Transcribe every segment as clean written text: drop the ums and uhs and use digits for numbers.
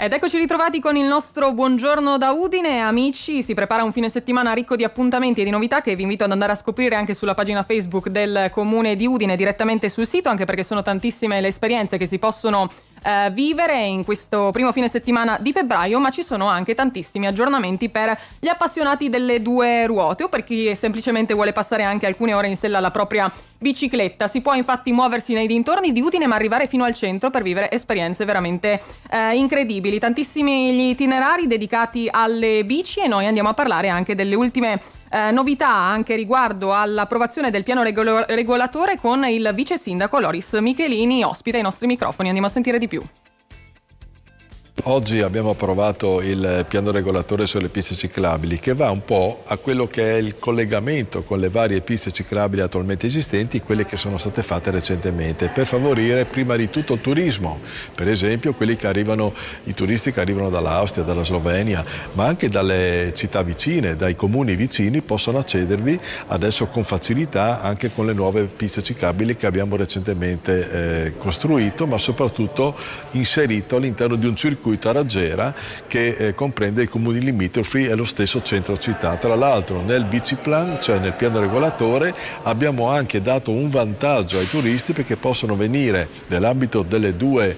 Ed eccoci ritrovati con il nostro buongiorno da Udine. Amici, si prepara un fine settimana ricco di appuntamenti e di novità che vi invito ad andare a scoprire anche sulla pagina Facebook del Comune di Udine, direttamente sul sito, anche perché sono tantissime le esperienze che si possono vivere in questo primo fine settimana di febbraio, ma ci sono anche tantissimi aggiornamenti per gli appassionati delle due ruote o per chi semplicemente vuole passare anche alcune ore in sella alla propria bicicletta. Si può infatti muoversi nei dintorni di Udine ma arrivare fino al centro per vivere esperienze veramente incredibili. Tantissimi gli itinerari dedicati alle bici e noi andiamo a parlare anche delle ultime novità anche riguardo all'approvazione del piano regolatore con il vice sindaco Loris Michelini, ospite ai nostri microfoni. Andiamo a sentire di più. Oggi abbiamo approvato il piano regolatore sulle piste ciclabili, che va un po' a quello che è il collegamento con le varie piste ciclabili attualmente esistenti, quelle che sono state fatte recentemente, per favorire prima di tutto il turismo. Per esempio i turisti che arrivano dall'Austria, dalla Slovenia, ma anche dalle città vicine, dai comuni vicini, possono accedervi adesso con facilità anche con le nuove piste ciclabili che abbiamo recentemente costruito, ma soprattutto inserito all'interno di un circuito a raggiera che comprende i comuni limitrofi e lo stesso centro città. Tra l'altro nel biciplan, cioè nel piano regolatore, abbiamo anche dato un vantaggio ai turisti perché possono venire nell'ambito delle due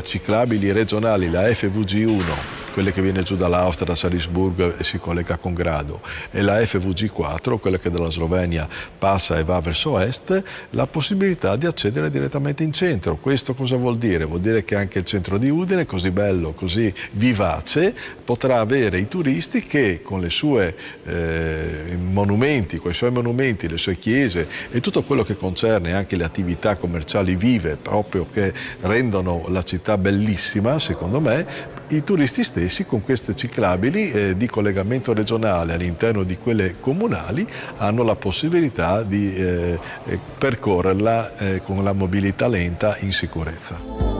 ciclabili regionali, la FVG1, quella che viene giù dall'Austria, da Salisburgo e si collega con Grado, e la FVG4, quella che dalla Slovenia passa e va verso est, la possibilità di accedere direttamente in centro. Questo cosa vuol dire? Vuol dire che anche il centro di Udine, così bello, così vivace, potrà avere i turisti che con le sue monumenti, con i suoi monumenti, le sue chiese e tutto quello che concerne anche le attività commerciali vive, proprio che rendono la città bellissima, secondo me, i turisti stessi con queste ciclabili di collegamento regionale all'interno di quelle comunali hanno la possibilità di percorrerla con la mobilità lenta in sicurezza.